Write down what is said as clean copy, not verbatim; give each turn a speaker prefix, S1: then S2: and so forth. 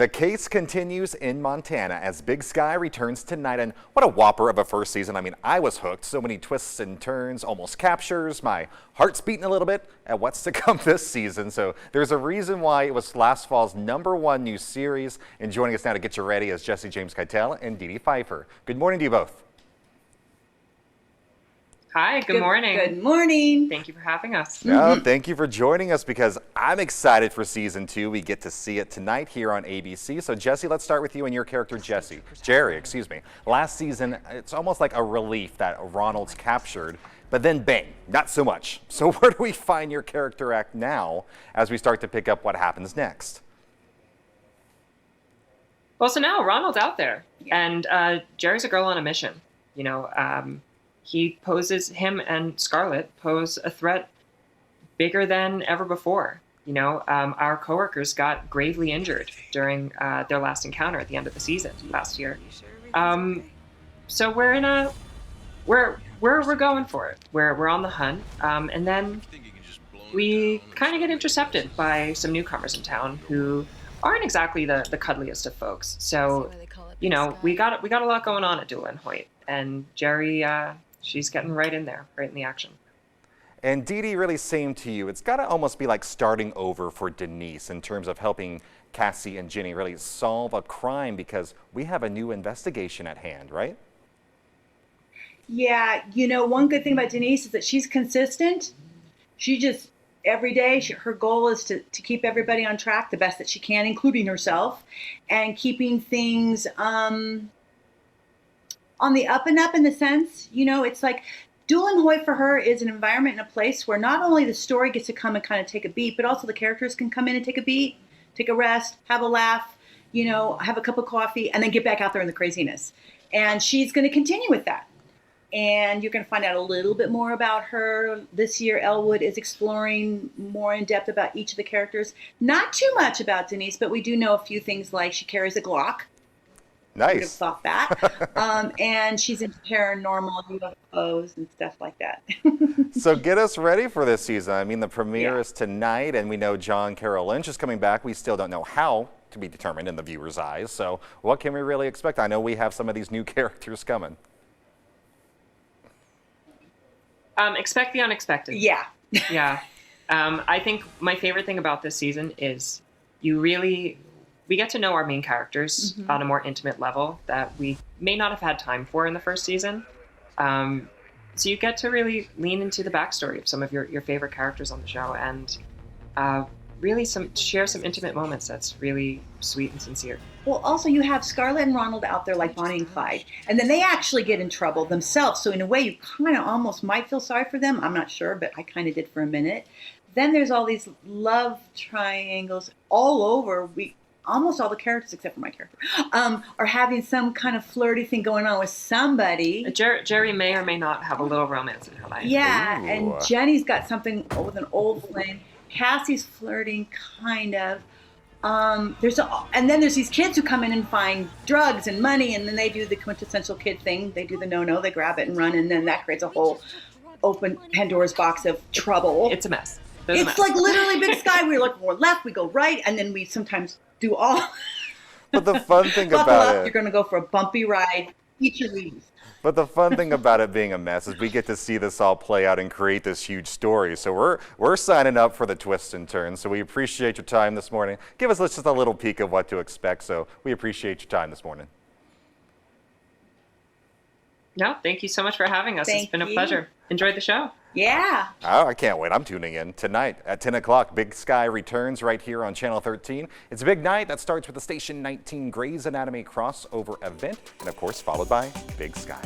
S1: The case continues in Montana as Big Sky returns tonight, and what a whopper of a first season. I mean, I was hooked. So many twists and turns, almost captures. My heart's beating a little bit at what's to come this season. So there's a reason why it was last fall's #1 new series. And joining us now to get you ready is Jesse James Keitel and Dee Dee Pfeiffer. Good morning to you both.
S2: Hi, good morning.
S3: Good morning.
S2: Thank you for having us.
S1: No, thank you for joining us because I'm excited for season 2. We get to see it tonight here on ABC. So Jesse, let's start with you and your character Jerrie, excuse me. Last season, it's almost like a relief that Ronald's captured, but then bang, not so much. So where do we find your character act now as we start to pick up what happens next?
S2: Well, so now Ronald's out there, and Jerry's a girl on a mission. You know, him and Scarlett pose a threat bigger than ever before. You know, our coworkers got gravely injured during their last encounter at the end of the season last year. So we're going for it. We're on the hunt, and then we kind of get intercepted by some newcomers in town who aren't exactly the cuddliest of folks. So, you know, we got a lot going on at Duel and Hoyt, and Jerrie, she's getting right in there, right in the action.
S1: And Dee Dee, really same to you. It's got to almost be like starting over for Denise in terms of helping Cassie and Ginny really solve a crime because we have a new investigation at hand, right?
S3: Yeah, you know, one good thing about Denise is that she's consistent. She just, every day, her goal is to keep everybody on track the best that she can, including herself, and keeping things on the up and up in the sense, you know, it's like Duel and Hoyt for her is an environment and a place where not only the story gets to come and kind of take a beat, but also the characters can come in and take a beat, take a rest, have a laugh, you know, have a cup of coffee, and then get back out there in the craziness. And she's going to continue with that. And you're going to find out a little bit more about her. This year, Elwood is exploring more in depth about each of the characters. Not too much about Denise, but we do know a few things like she carries a Glock.
S1: Nice.
S3: Would have thought that. And she's into paranormal UFOs and stuff like that.
S1: So get us ready for this season. I mean, the premiere is tonight, and we know John Carroll Lynch is coming back. We still don't know how, to be determined in the viewer's eyes. So what can we really expect? I know we have some of these new characters coming.
S2: Expect the unexpected.
S3: Yeah.
S2: Yeah. I think my favorite thing about this season is we get to know our main characters on a more intimate level that we may not have had time for in the first season. So you get to really lean into the backstory of some of your favorite characters on the show and really share some intimate moments that's really sweet and sincere.
S3: Well, also you have Scarlett and Ronald out there like Bonnie and Clyde, and then they actually get in trouble themselves. So in a way, you kind of almost might feel sorry for them. I'm not sure, but I kind of did for a minute. Then there's all these love triangles all over. Almost all the characters, except for my character, are having some kind of flirty thing going on with somebody.
S2: Jerrie may or may not have a little romance in her life.
S3: Yeah,
S1: Ooh.
S3: and Jenny's got something with an old flame. Cassie's flirting, kind of. And then there's these kids who come in and find drugs and money, and then they do the quintessential kid thing. They do the no-no, they grab it and run, and then that creates a whole open Pandora's box of trouble.
S2: It's a mess.
S3: It's like literally Big Sky. We look more left, we go right, and then we sometimes do all.
S1: But the fun thing
S3: Buckle
S1: about
S3: up,
S1: it,
S3: you're going to go for a bumpy ride. Eat your leaves.
S1: but the fun thing about it being a mess is we get to see this all play out and create this huge story. So we're signing up for the twists and turns. So we appreciate your time this morning. Give us just a little peek of what to expect. So we appreciate your time this morning.
S2: No, thank you so much for having us.
S3: Thank
S2: It's been a
S3: you.
S2: pleasure. Enjoyed the show.
S3: Yeah.
S1: Oh, I can't wait. I'm tuning in tonight at 10 o'clock. Big Sky returns right here on Channel 13. It's a big night that starts with the Station 19 Grey's Anatomy crossover event and, of course, followed by Big Sky.